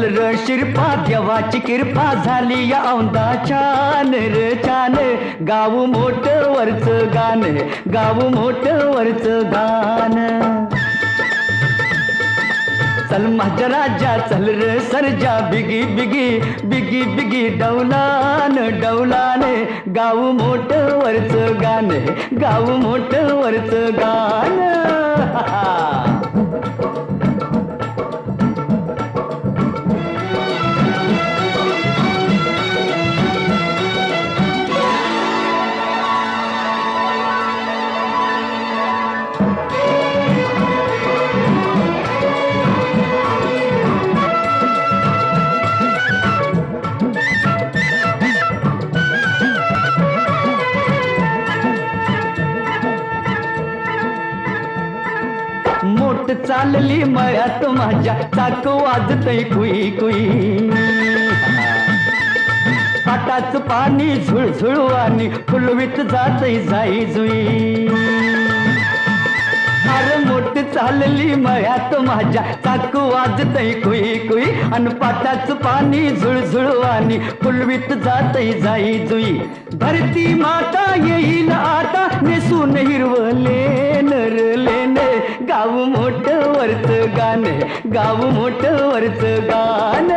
चल र शिरपा देवाची कृपा झाली या औंदा छान रे छान गाव मोठ वरच गाण गाव मोठ वरच गाण चल माझ्या राजा चल रे सरजा बिगी बिगी बिगी बिगी डौलान डौलान गाव मोठ वरच गाण गाव मोठ वरच गाण मोठ चालली मळ्यात माझ्या चाक वाजतय कुई कुई पाटाच पाणी झुळझुळवानी फुलवीत जातय जाई जुई अरे मोठ चालली मळ्यात माझ्या चाक वाजतय कुई कुई अन पाटाच पाणी झुळझुळवानी फुलवीत जातय जाई जुई धरती माता येईल आता नेसून हिरवले नरलेन गाव मोठ वरच गाण गाव मोठ वरच गाण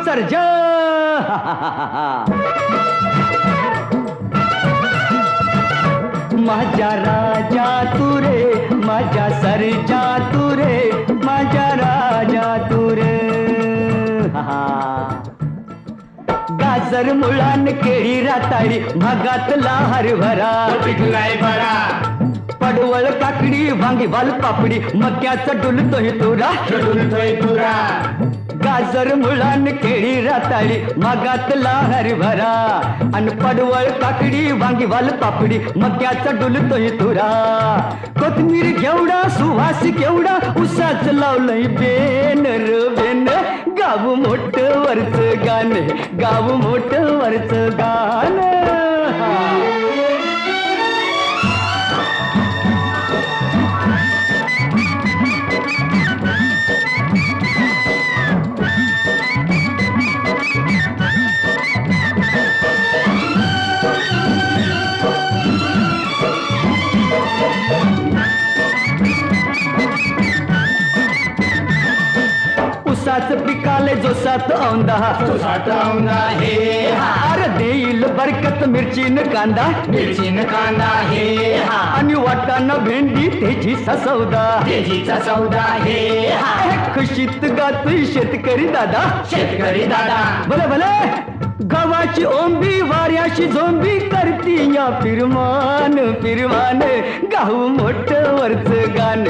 सरजा माझ्या राजा तू रे माझ्या सरजा तू रे माझ्या राजा तू रे गाजर मुळान केळी राताळी भागातला हरभरा पिकलाय बरा पडवळ काकडी वांगी वाल पापडी मक्याचा डुलतोय तुरा डुलतोय तुरा गाजर मुळान केळी राताळी मागातला हरभरा अन पडवळ काकडी वांगी वाल पापडी मक्याचा डुलतोय तुरा कोथमीर घेवडा सुवास केवडा उसाच लावलंय बेन र बेन गाव मोठ वरच गाण गाव मोठ वरच गाण उसाच पिकाले जो सात औंदा हे अरे देईल बरकत मिरचीन कांदा हे आणि वाटाणा भेंडी तेजीचा सौदा हे खुशीत गातोय शेतकरी दादा भले भले गव्हाची ओंबी वाऱ्याशी झोंबी करती या फिरमान फिरमान गाव मोठ वरच गाण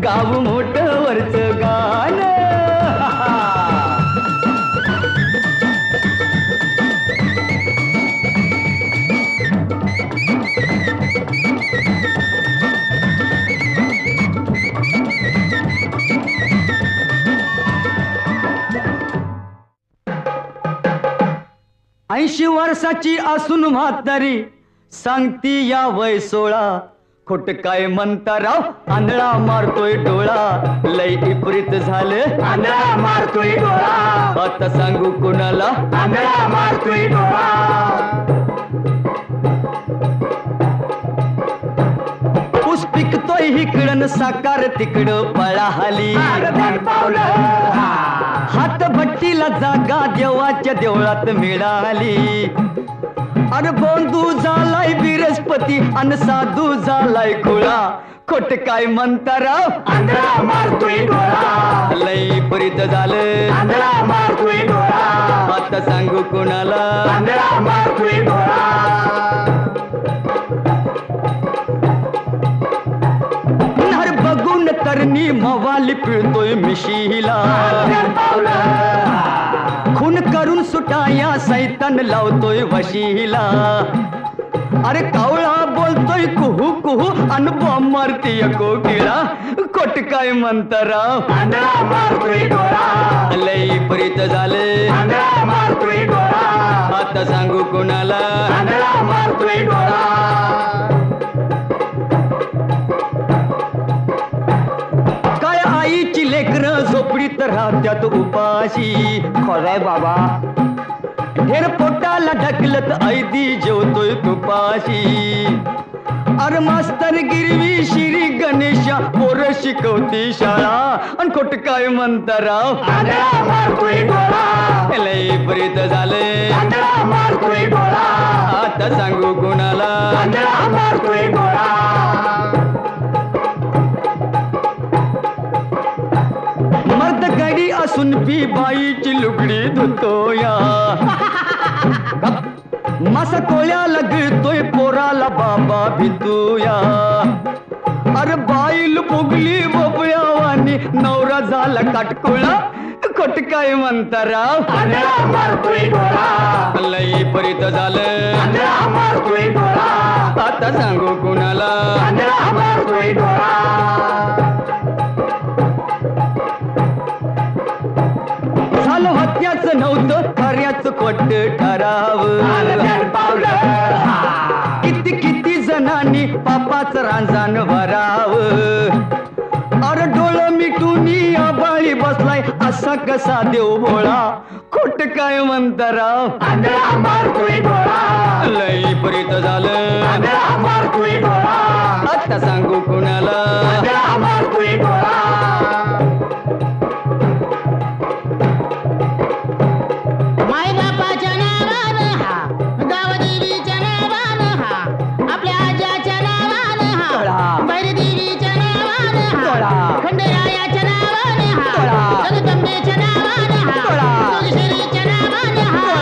गाव मोठ वरच गाण ऐंशी वर्षाची असून म्हातारी सांगती या वय 16 खोट काय म्हणता राव आंधळा मारतोय डोळा लय विपरीत झालं आंधळा मारतोय डोळा आता सांगू कोणाला आंधळा मारतोय डोळा ऊस पिकतोय इकडं साकार तिकडं पळाली हात भट्टीला जागा देवाच्या देवळात मिळाली अरे बंधू झालाय बिरस्पती अन साधू झालाय खुळा खोट काय म्हणता राव आंधळा मारतोय डोळा लय परित झालं आंधळा मारतोय डोळा आता सांगू कोणाला आंधळा मारतोय डोळा नर बघून करणी मवाली पिळतोय मिशीला खून करून सुटाया सैतान लावतोय वशीला अरे कावळा बोलतोय कुहू कुहू अन बॉम्ब मारतीय कोकिळा खोट काय म्हणता राव आंधळा मारतोय डोळा लय परित झाले आंधळा मारतोय डोळा आता सांगू कोणाला आंधळा मारतोय मारतोय डोळा. काय आईची लेकरं झोपडीत राहत्यात उपाशी. खरंय बाबा. ढेर पोटाला ढकलत ऐदी जेवतोय तुपाशी. अरे मास्तर गिरवी श्री गणेशा पोर शिकवती शाळा. आणि खोट काय म्हणता राव आंधळा मारतोय डोळा. लय प्रीत झाले आंधळा मारतोय डोळा. आता सांगू कुणाला आंधळा मारतोय डोळा. मर्द गडी असून पी बाईची लुगडी धुतोया. मासा कोळ्या लगतोय पोराला बाबा भितूया. अरे बाईल फुगली बोबळ्यावानी नवरा झाला काटकुळा. खोट काय म्हणता राव आंधळा मारतोय डोळा. लई परीत झालं आंधळा मारतोय डोळा. आता सांगू कुणाला आंधळा मारतोय डोळा. झालं हत्याचं नव्हतं खऱ्याचं खोट ठरावं. किती किती जणांनी पापाचं रांजण भरावं. अरे डोळं मिटून आबाळी बसलाय असा कसा देव भोळा. खोट काय म्हणता राव आंधळा मारतोय डोळा. लई परीत झालं आंधळा मारतोय डोळा. आता सांगू कुणाला आंधळा मारतोय डोळा. मायबापाच्या नावानं हा, गावदेवीच्या नावानं हा, आपल्या आज्याच्या नावानं हा, बैरदेवीच्या नावानं हा, खंडेरायाच्या नावानं हा, जगदंबेच्या नावानं हा, जोगेश्वरीच्या नावानं हा.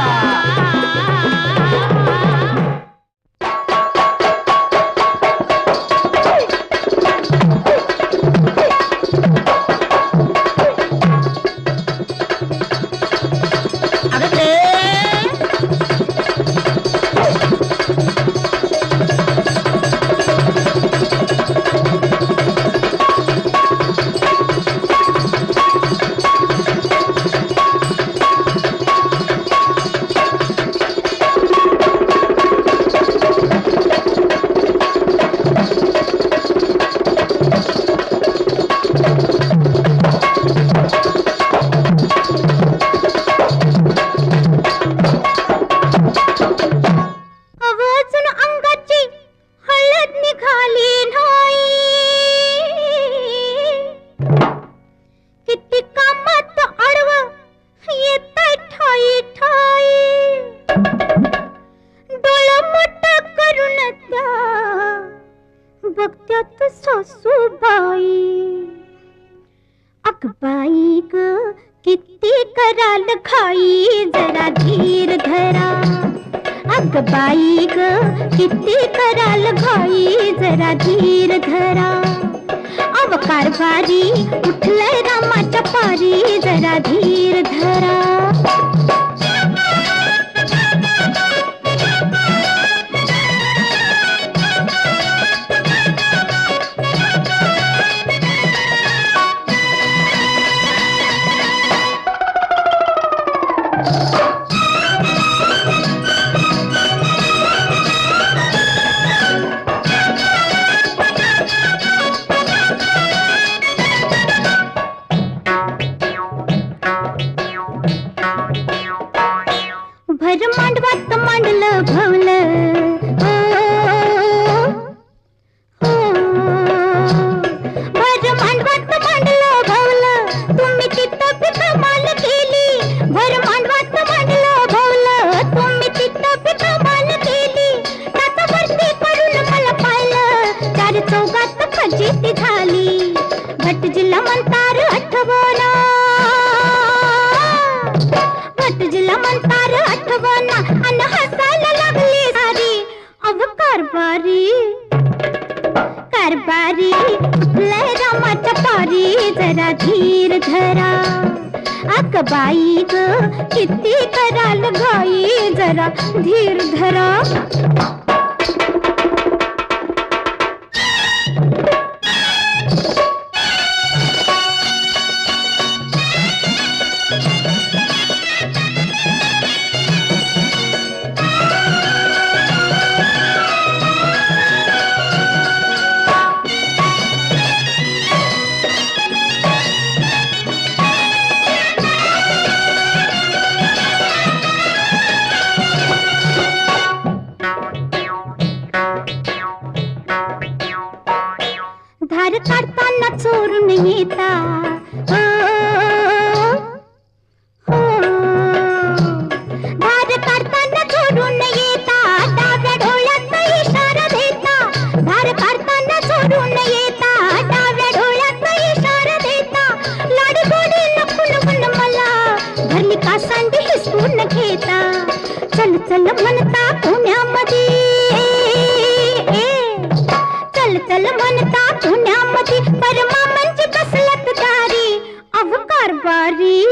येता हो, हो. धार काढताना सोडून येता डाव्या डोळ्यात इशारा देता धार काढताना सोडून येता डाव्या डोळ्यात इशारा देता लाड गोडी नको मला भरली कासांडी हिसकून घेता चल चल म्हणता पुण्यामध्ये चल चल म्हणता पुण्यामध्ये परमामांची कसलत दारी अव कारभारी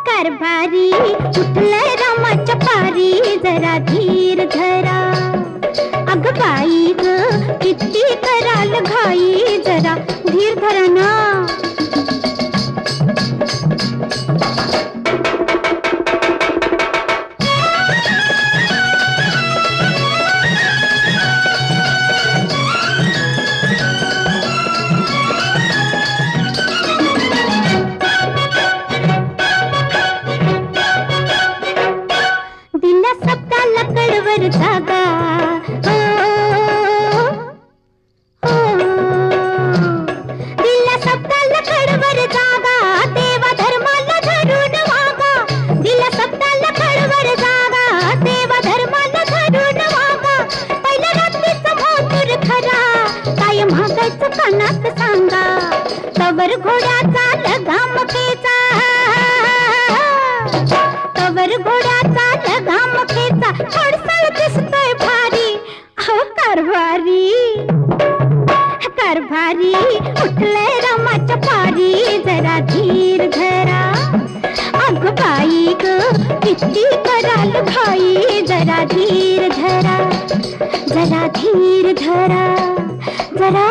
कारभारी उठलंय रामाच्या पारी जरा धीर धरा अग बाई ग किती कराल घाई जरा धीर धरा ना जागा दिल्या शब्दाला खडवर जागा देवा धर्माला धरून वागा दिल्या शब्दाला खडवर जागा देवा धर्माला धरून वागा पहिल्या रात्रीचा भावतूर खरा काय महागायचं कानात सांगा तवर घोड्याचा लगामकेचा तवर घोड्याचा लगामकेचा खडसळ दिसतोय भारी अहो कारभारी कारभारी उठलंय रामाच्या पारी जरा धीर धरा अग बाई ग किती कराल घाई जरा धीर धरा जरा धीर धरा जरा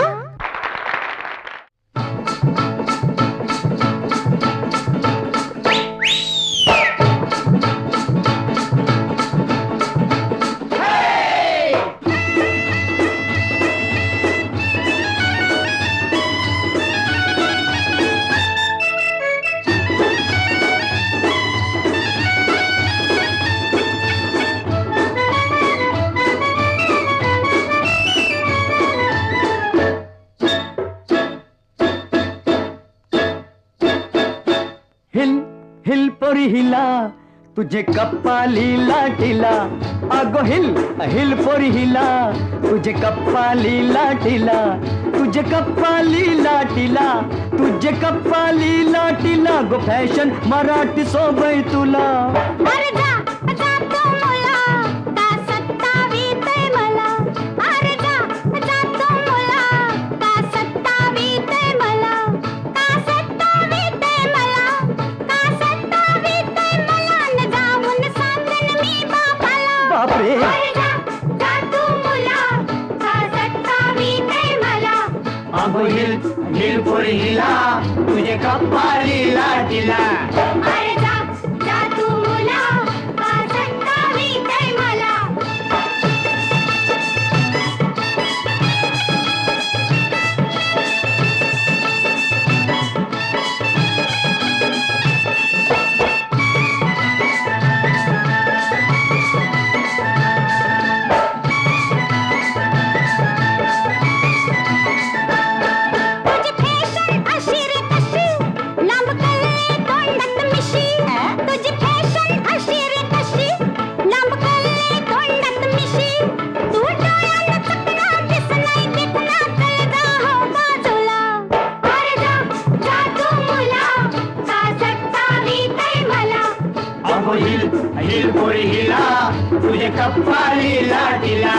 हिल पोरी हिला तुझे कपाली लाटीला अगो हिल पोरी हिला तुझे कपाली लाटीला तुझे कपाली लाटीला तुझे कपाली लाटीला गो फॅशन मराठी सोबई तुला अरे जा तो मुला का सत्तावीतय मला अरे जा तो मुला का सत्तावीतय मला का सत्तावीतय मला का सत्तावीतय मला न जाऊन सांगन मी बापाला बापरे अरे जा तो मुला का सत्तावीतय मला अगो हिल पोरी हिला तुझे कपाली लाटीला अरे जा तू मुला का सत्तावीतय मला तुझी फॅशन अशी रे कशी लांब कल्ले तोंडात मिशी तुझी फॅशन अशी रे कशी लांब कल्ले तोंडात मिशी तू डोळ्याला चकना दिसलाय देखना कळगा हो बाजूला अरे जा तू मुला का सत्तावीतय मला अगो हिल पोरी हिला तुझे कपाली लाटीला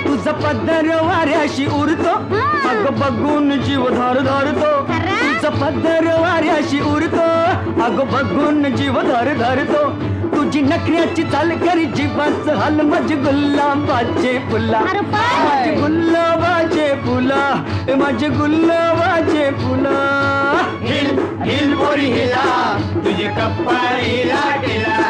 तुझा पदर वाऱ्याशी उरतो अग बघून जीव धार धरतो तुझा पदर वाऱ्याशी उरतो अग बघून जीव धार धरतो तुझी नखऱ्याची चाल करी जीवाच हाल माझे गुलाबाचे फुला अरे बाय. माझे गुलाबाचे फुला माझे गुलाबाचे फुला हिल पोरी हिला तुझे कपाली लाटीला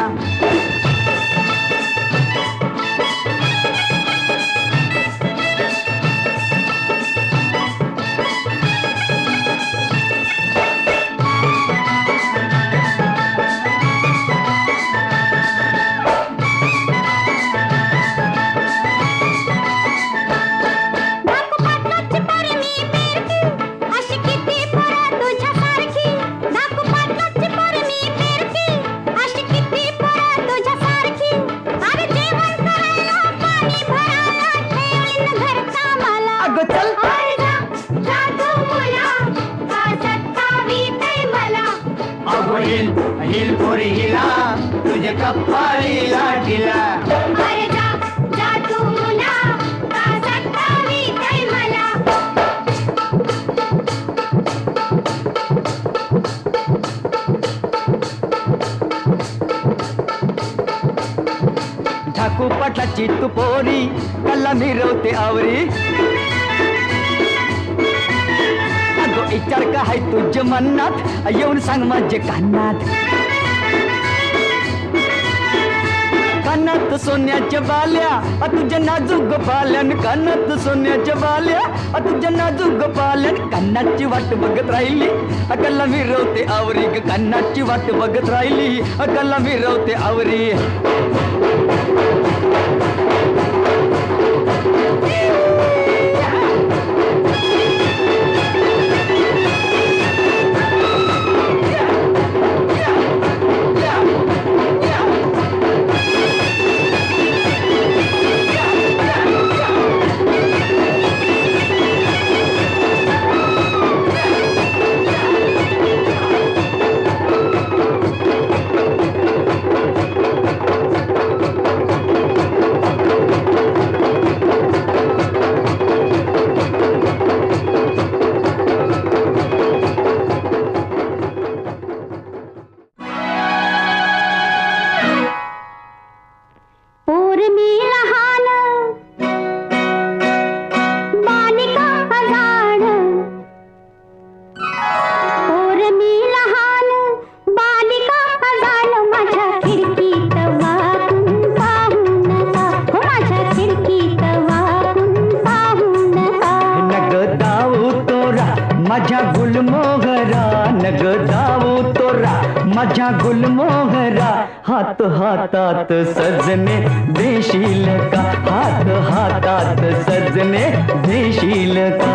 हिल पोरी हिला तुझे कपाळी लाटीला. अरे जा जा तू मुला का सत्तावी काय मला. ठाकू पाटलाची तू पोरी कल्ला मिरवते आवरी. अगो विचार का हाय तुझ्या मनात येऊन सांग माझे कानात. कानात सोन्याच्या बाल्या तुझ्या नाजूक बाल्यान. कानात सोन्याच्या बाल्या तुझ्या नाजूक बाल्यान. कानाची वाट बघत राहिली अकल्ला मिरवते आवरी. कानाची वाट बघत राहिली अकल्ला मिरवते आवरी. माझ्या गुलमोहरा नग जाऊ तोरा. माझ्या गुलमोहरा हात हातात सजने देशील का. हात हातात सजने देशील का.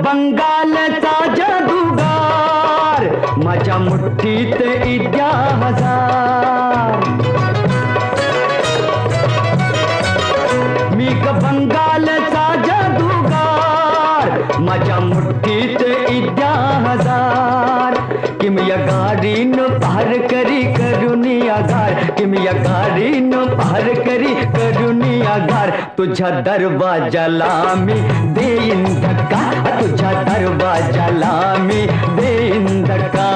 बंगालचा जादूगार माझ्या मुठीत इद्या हजार. मी बंगालचा जादूगार माझ्या मुठीत इद्या हजार. कि मी या गाडीनं पार करी करुनी आधार. कि मी या गाडीनं पार करी करुनी आधार. तुझ्या दरवाजाला मी देईन धक्का. तुझ्या दरवाजाला मी देईन धक्का.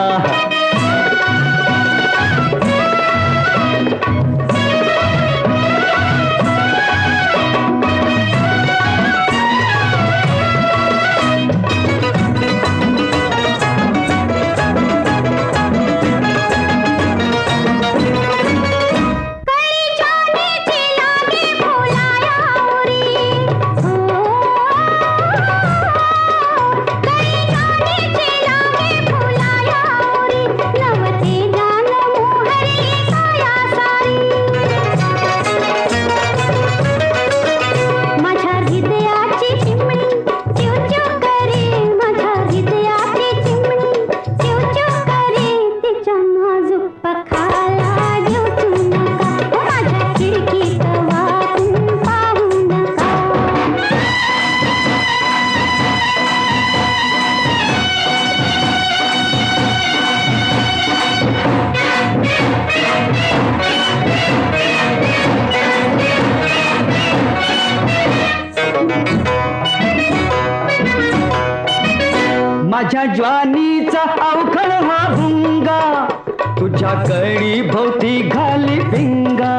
फुलाया तुझ्या कळी भोवती घाली भिंगा,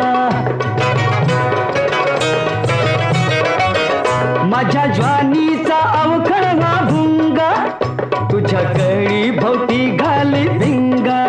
माझ्या ज्वानीचा अवखळा भुंगा, तुझ्या कळी भोवती घाली भिंगा.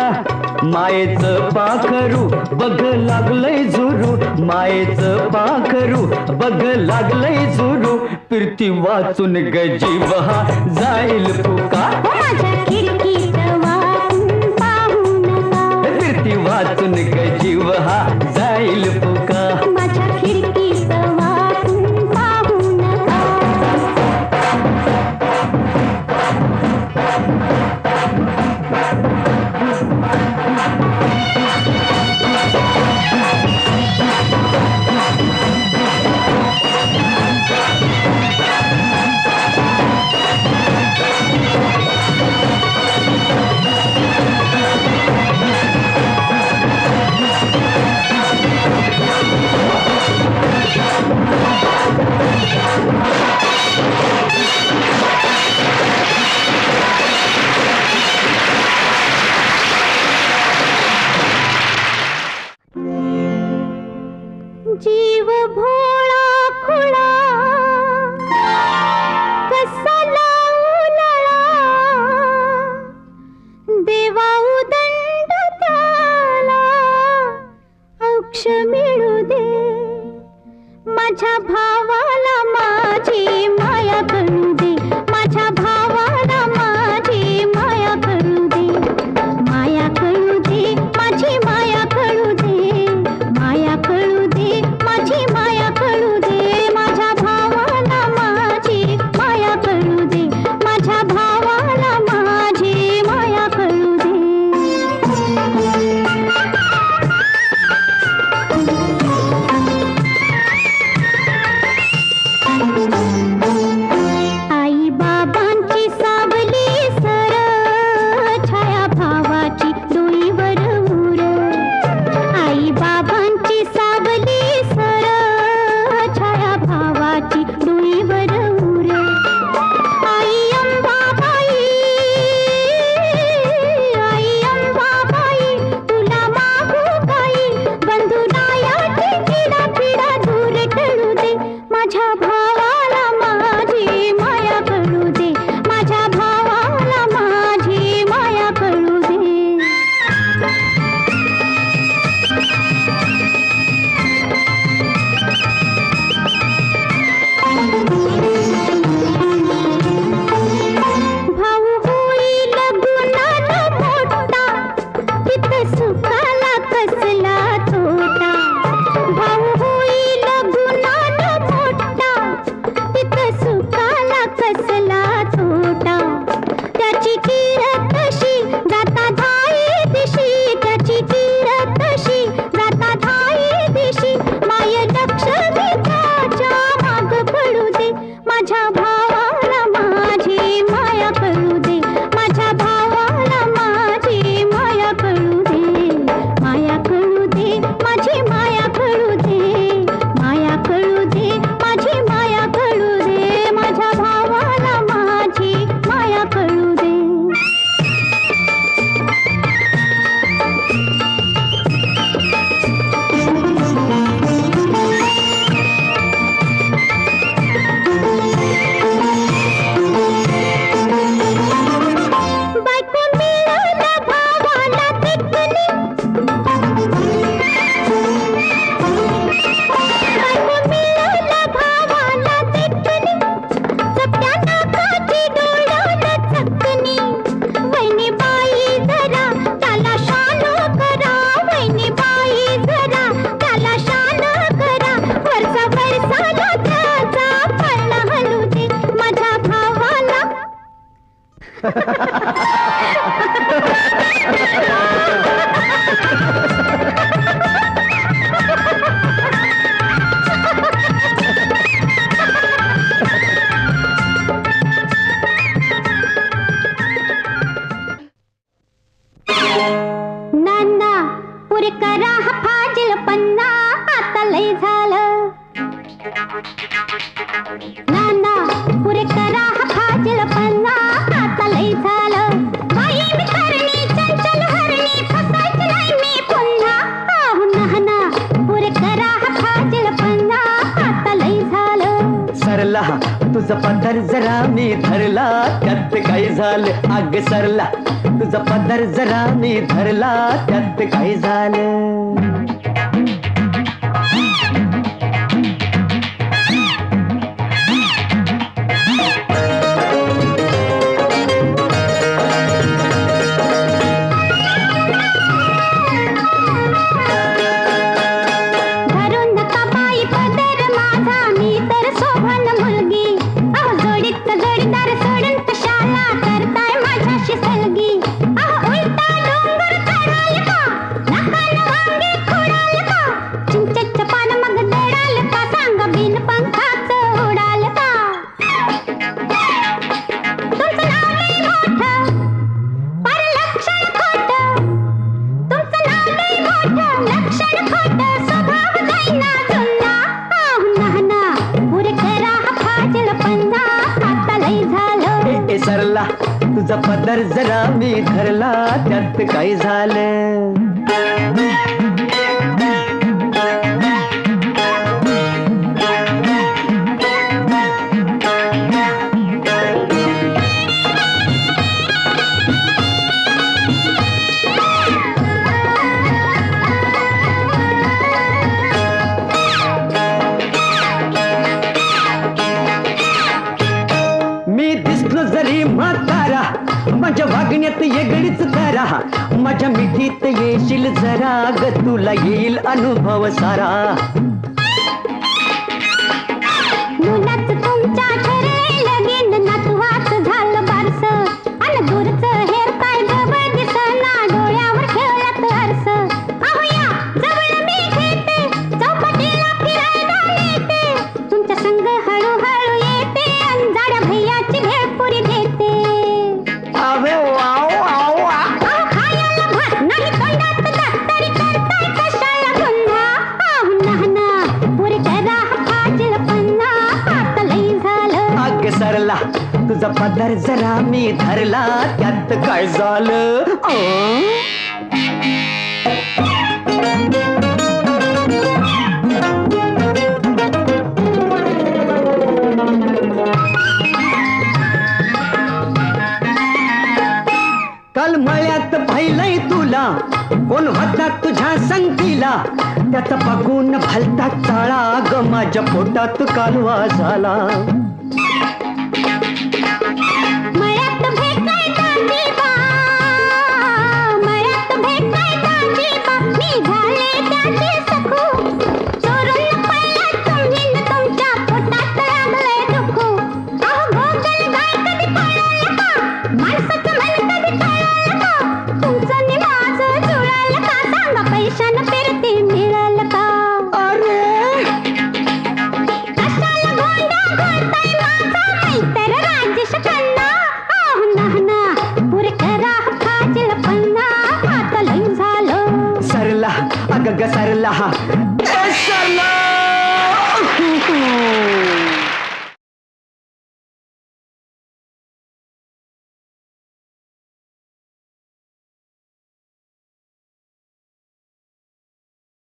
मायेचं पाखरू बघ लागलंय झुरू, मायेचं पाखरू बघ लागलंय झुरू. फिरती वाचून गजीव हा जाईल फुका, माझ्या खिडकीत वाचून पाहू नका, फिरती वाचून गजीव हा जाईल फुका. माझ्या खिडकीत वाचून पाहू नका. जीव भोळा खुळा कसा लावू लळा, देवा उदंड त्याला औक्ष मिळू दे. माझ्या भावाला माझी माया कळू दे, माझ्या भावाला माझी माया कळू दे. माया कळू दे, माझी माया कळू दे, माया कळू दे, माझी माया कळू दे. माझ्या भावाला माझी माया कळू दे, माझ्या भावाला माझी माया कळू दे. आई बाबांची सावली सर, छाया भावाची डोईवर उर. आई बाबांची सावली सर, छाया भावाची डोईवर उर. आई अंबाबाई, आई अंबाबाई, तुला मागू काही बंधुरायाची पिढा पिढा दूर टळू दे. माझ्या भावाला माझी माया कळू दे, माझ्या भावाला माझी माया कळू दे. भाऊ होईल गुणाला मोठा, तिथं सुखाला कसला तोटा. भाऊ होईल गुणाला मोठा, तिथं सुखाला कसला तोटा. त्याची किरत कशी जाता धाई दिशी, त्याची किरत कशी जाता धाई दिशी. माय लक्ष्मी त्याच्या माग पडू दे, माझ्या भावाला माझी माया कळू दे, माझ्या भावाला माझी माया कळू दे. माया कळू दे, माझी माया कळू दे, माया कळू दे, माझी माया कळू दे. माझ्या भावाला माझी माया कळू दे. बायको मिळाला भावाला देखणी, बायको मिळाला भावाला देखणी. चपट्या नाकाची डोळ्याला चकणी. वहिनी बाई जरा त्याला शान करा, वहिनी बाई जरा त्याला शान करा. वरचा वरसाला त्याचा पळणा हलू दे, माझ्या भावाला. नाना पुरे करा हा फाजील पन्ना, आता लय झालं. नाना पुरे करा हा फाजील पन्ना, आता लय झालं. बाई मी करणी चंचल हरणी, फसायची नाही त्यात काय झालं अग सरला तुझा पदर जरा मी धरला त्यात काय झालं सरला तुझा पदर जरा मी धरला त्यात काय झालं जरी म्हातारा माझ्या वागण्यात येगळीच करा माझ्या मिठीत येशील जरा ग तुला येईल अनुभव सारा मुलाच तुमच्या ठरेल लगीन नातवाच झालं बारस अन दूरच हेर काय जवळ दिसना डोळ्यावर खेळत हरस अहो या जवळ मी घेते चौपाटीला फिरायला नेते तुमच्या संग हळूहळू येते अन जाड्या भैयाची भेळपुरी देते अबे वाव वाव अहो खायला भात नाही तोंडात दात तरी करताय कशाला गुन्हा अहो नाहना पुरे करा फाजील पन्ना आता लई झालं अग सरला तुझा पदर जरा मी धरला त्यात काय झालं काल मळ्यात पाहिलंय तुला कोण होता तुझ्या संगतीला त्याचा बघून भलता चाळा ग माझ्या पोटात कालवा झाला मळ्यात भेटायचा दीपा मळ्यात भेटायचा दीपा मी झाले त्याची सखू चोरून पळला तुम्ही न तुमच्या पोटात लागलंय दुखू अहो गोगल गाय कधी पळालं का माणसाचं मन कधी कळालं का तुमचं नि माझं जुळालं का सांगा पैशानं फिरती मिळालं का अरे कशाला गोंडा घोळताय माझा मैतर राजेश खन्ना अहो नाहना पुरे करा फाजील पन्ना आता लई झालं सरला अग ग सरला ए सरला